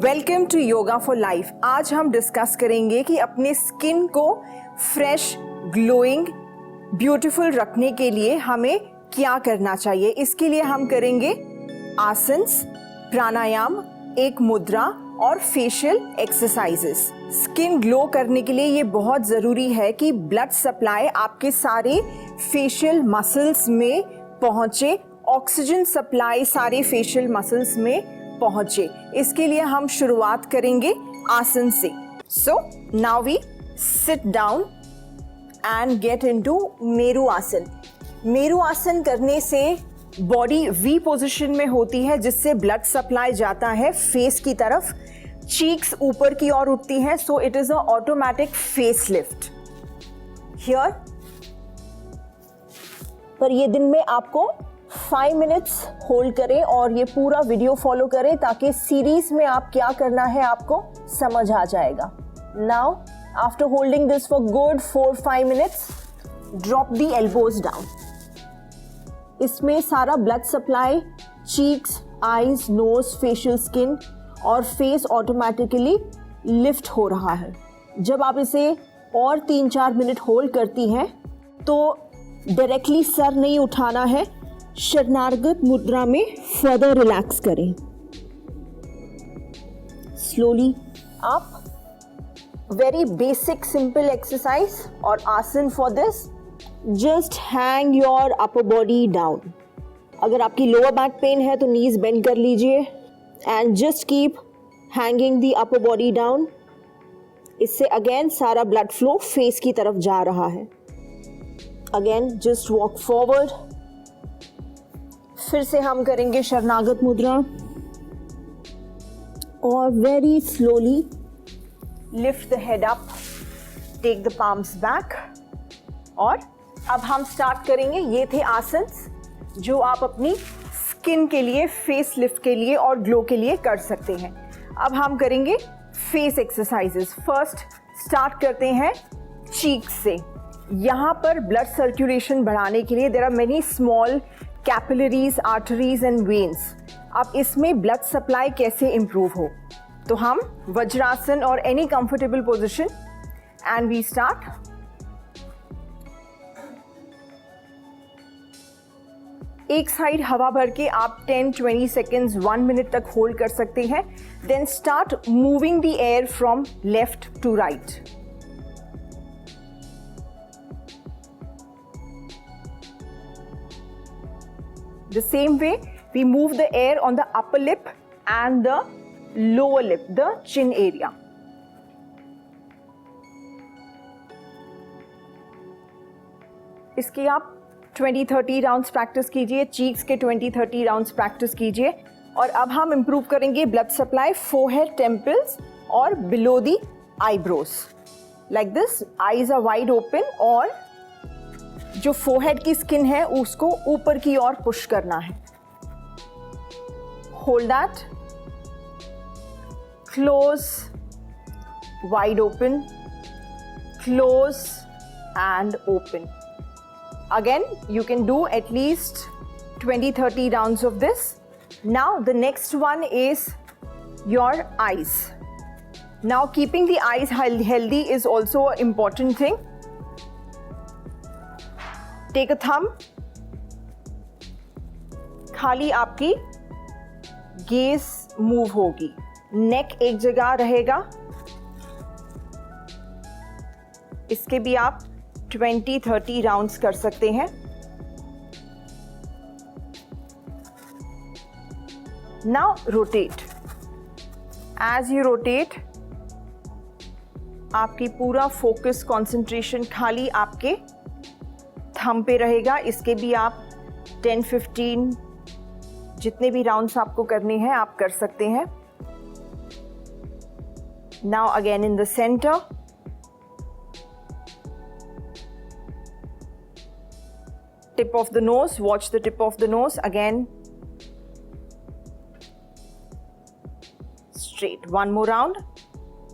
Welcome to yoga for life. आज हम discuss करेंगे कि अपने स्किन को फ्रेश, ग्लोइंग, ब्यूटीफुल रखने के लिए हमें क्या करना चाहिए। इसके लिए हम करेंगे आसन्स, प्राणायाम, एक मुद्रा और फेशियल एक्सरसाइजेस। स्किन ग्लो करने के लिए ये बहुत ज़रूरी है कि ब्लड सप्लाई आपके सारे फेशियल मसल्स में पहुँचे, ऑक्सीजन सप्लाई सारे फेशियल मसल्स में पहुंचे। इसके लिए हम शुरुआत करेंगे आसन से। So now we sit down and get into Meru asana. Meru आसन करने से बॉडी वी पोजीशन में होती है, जिससे ब्लड सप्लाई जाता है फेस की तरफ, चीक्स ऊपर की ओर उठती हैं। So it is a automatic face lift here. पर ये दिन में आपको 5 मिनट्स होल्ड करें और ये पूरा वीडियो फॉलो करें ताकि सीरीज में आप क्या करना है आपको समझ आ जाएगा। Now after holding this for good 4-5 minutes, drop the elbows down. इसमें सारा blood supply cheeks, eyes, nose, facial skin और फेस ऑटोमेटिकली लिफ्ट हो रहा है। जब आप इसे और 3-4 मिनट होल्ड करती हैं तो डायरेक्टली सर नहीं उठाना है, शरणागत मुद्रा में फर्दर रिलैक्स करें। Slowly up. Very basic simple exercise और आसन for this. Just hang your upper body down. अगर आपकी लोअर बैक पेन है तो नीज बेंड कर लीजिए and just keep hanging the upper body down. इससे अगेन सारा ब्लड फ्लो फेस की तरफ जा रहा है। Again just walk forward. फिर से हम करेंगे शरणागत मुद्रा और very slowly lift the head up, take the palms back. और अब हम स्टार्ट करेंगे। ये थे आसन्स जो आप अपनी स्किन के लिए, फेस लिफ्ट के लिए और ग्लो के लिए कर सकते हैं। अब हम करेंगे फेस एक्सरसाइजेस। फर्स्ट स्टार्ट करते हैं चीक्स से। यहाँ पर ब्लड सर्कुलेशन बढ़ाने के लिए there are many small capillaries, arteries and veins. अब इसमें ब्लड सप्लाई कैसे इंप्रूव हो, तो हम वज्रासन और any comfortable position and we start. एक साइड हवा भर के आप 10-20 सेकेंड्स 1 मिनट तक होल्ड कर सकते हैं। Then start moving the air from left to right. The same way, we move the air on the upper lip and the lower lip, the chin area. इसके आप 20-30 राउंड्स प्रैक्टिस कीजिए, cheeks के 20-30 rounds practice कीजिए। और अब हम improve करेंगे blood supply forehead, temples और below the eyebrows. Like this, eyes are wide open और जो फोरहेड की स्किन है उसको ऊपर की ओर पुश करना है। Hold that, close, wide open, close and open. Again you can do at least 20-30 rounds of this. Now the next one is your eyes. Now keeping the eyes healthy is also a important thing. Take a thumb. खाली आपकी gauge move होगी, नेक एक जगह रहेगा। इसके भी आप 20-30 rounds कर सकते हैं। Now rotate. As you rotate, आपकी पूरा फोकस, कंसंट्रेशन खाली आपके थंब पे रहेगा। इसके भी आप 10-15 जितने भी राउंड्स आपको करने हैं आप कर सकते हैं। Now again in the centre, tip of the nose, watch the tip of the nose. Again straight, one more round.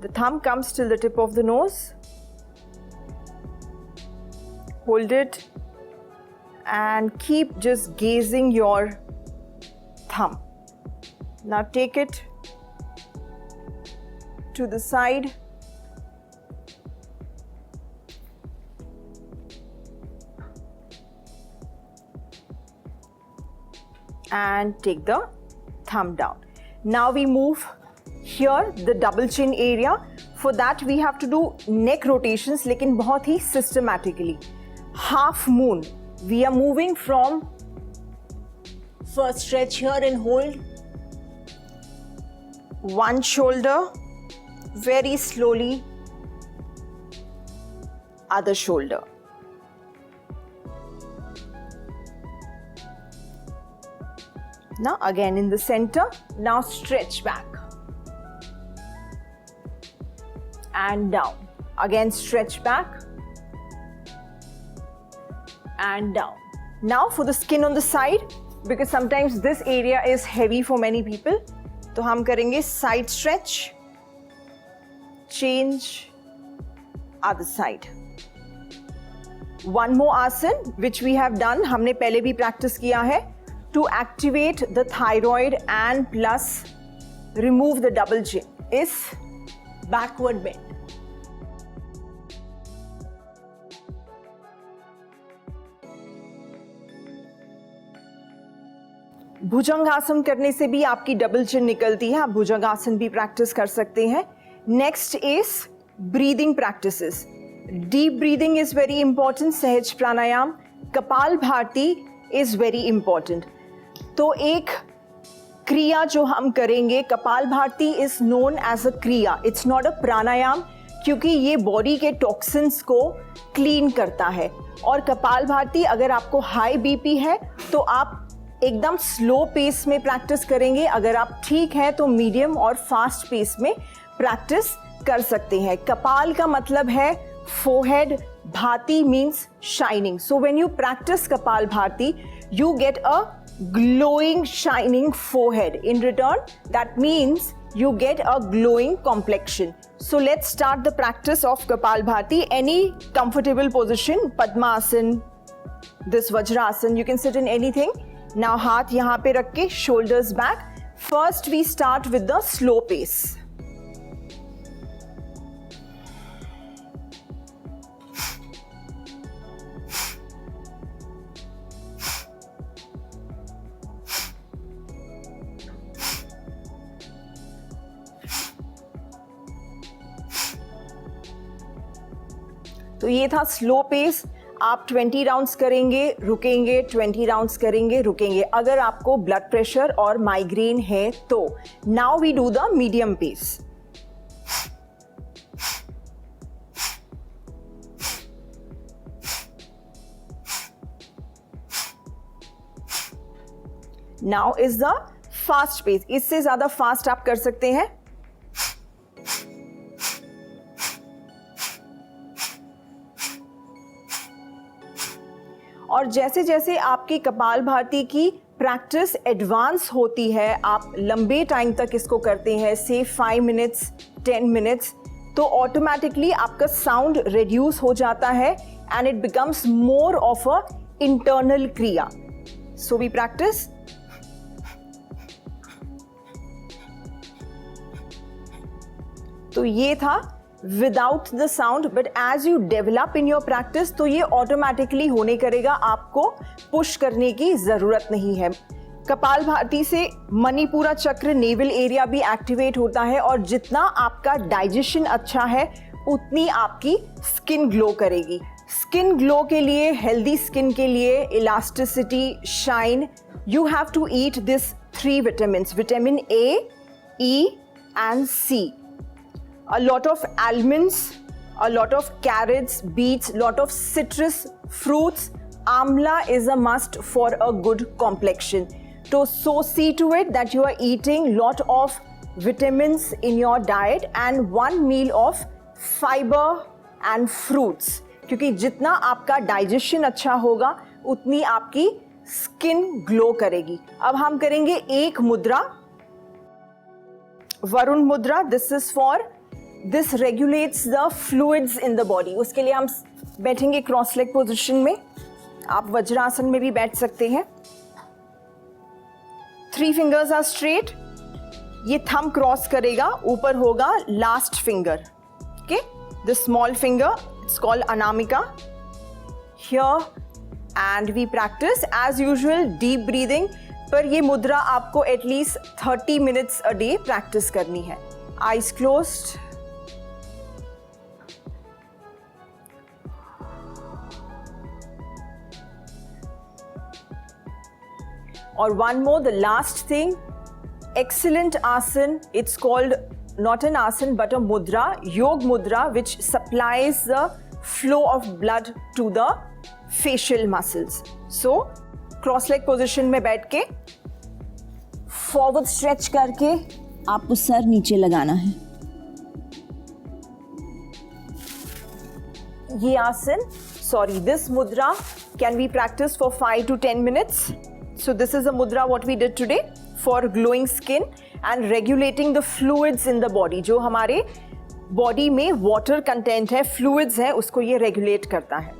The thumb comes till the tip of the nose. Hold it and keep just gazing your thumb. Now take it to the side. And take the thumb down. Now we move here, the double chin area. For that we have to do neck rotations, लेकिन बहुत ही systematically. Half moon. We are moving from first stretch here and hold. One shoulder, very slowly. Other shoulder. Now again in the center. Now stretch back. And down. Again stretch back. And down. Now for the skin on the side, because sometimes this area is heavy for many people, तो हम करेंगे side stretch, change, other side. One more asan which we have done, हमने पहले भी practice किया है, to activate the thyroid and plus remove the double chin is backward bend. भुजंगासन करने से भी आपकी डबल चिन निकलती है, आप भुजंगासन भी प्रैक्टिस कर सकते हैं. Next is breathing practices. Deep breathing is very important. सहज प्राणायाम, कपाल भारती इज वेरी इंपॉर्टेंट. तो एक क्रिया जो हम करेंगे, Kapal Bharati is known as a kriya, it's not a प्राणायाम, क्योंकि ये बॉडी के टॉक्सिन्स को क्लीन करता है. और कपाल भारती अगर आपको हाई बीपी है तो आप एकदम स्लो पेस में प्रैक्टिस करेंगे. अगर आप ठीक हैं तो मीडियम और फास्ट पेस में प्रैक्टिस कर सकते हैं. कपाल का मतलब है forehead, bhati means shining. So when you practice Kapal Bharati you get a glowing shining forehead. In return that means you get a glowing complexion. So let's start the practice of Kapal Bharti. Any comfortable position, Padmasan, this Vajrasan, you can sit in anything. Now हाथ यहाँ पे रख के shoulders back. First we start with the slow pace. तो ये था slow pace. आप 20 rounds करेंगे, रुकेंगे, 20 राउंड्स करेंगे, रुकेंगे. अगर आपको ब्लड प्रेशर और माइग्रेन है तो now we do the medium pace. Now is the fast pace. इससे ज्यादा फास्ट आप कर सकते हैं. और जैसे जैसे आपकी कपाल भारती की प्रैक्टिस एडवांस होती है, आप लंबे टाइम तक इसको करते हैं, से 5 मिनट्स 10 मिनट्स, तो ऑटोमेटिकली आपका साउंड रिड्यूस हो जाता है and it becomes more of a internal kriya. So we practice. तो ये था without the sound, but as you develop in your practice तो ये ऑटोमेटिकली होने करेगा, आपको पुश करने की जरूरत नहीं है. कपाल भारती से मणिपुरा चक्र, नेवल एरिया भी एक्टिवेट होता है और जितना आपका डाइजेशन अच्छा है उतनी आपकी स्किन ग्लो करेगी. स्किन ग्लो के लिए, हेल्दी स्किन के लिए, elasticity, shine, you have to eat this 3 vitamins, vitamin A, E and C. A lot of almonds, a lot of carrots, beets, lot of citrus fruits. Amla is a must for a good complexion. So see to it that you are eating lot of vitamins in your diet and one meal of fiber and fruits. क्योंकि जितना आपका digestion अच्छा होगा उतनी आपकी skin glow करेगी. अब हम करेंगे एक मुद्रा, वरुण मुद्रा. This regulates the fluids in the body. उसके लिए हम बैठेंगे क्रॉस लेग पोजिशन में. आप वज्रासन में भी बैठ सकते हैं. 3 fingers are straight. ये थंब क्रॉस करेगा, ऊपर होगा last finger, okay, the small finger, it's called anamika. Here and we practice as usual deep breathing. पर ये मुद्रा आपको at least 30 minutes a day practice करनी है. Eyes closed. और one more, the last thing, excellent asan. It's called not an asan but a mudra, yog mudra, which supplies the flow of blood to the facial muscles. So cross leg position में बैठ के forward stretch करके आपको sir नीचे लगाना है. ये आसन, this mudra can be practiced for 5 to 10 minutes. So this is a mudra what we did today for glowing skin and regulating the fluids in the body. जो हमारे बॉडी में वाटर कंटेंट है, fluids है, उसको ये regulate करता है.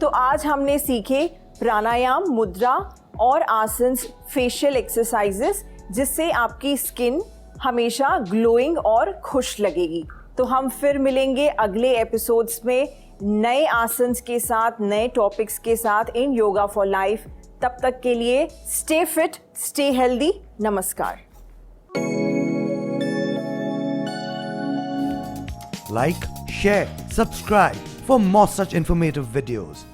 तो आज हमने सीखे प्राणायाम, मुद्रा और आसन्स, फेशियल एक्सरसाइजेस, जिससे आपकी स्किन हमेशा ग्लोइंग और खुश लगेगी. तो हम फिर मिलेंगे अगले एपिसोड्स में नए आसन्स के साथ, नए टॉपिक्स के साथ इन योगा फॉर लाइफ. तब तक के लिए स्टे फिट, स्टे हेल्दी. नमस्कार. Like, share, subscribe for more such informative videos.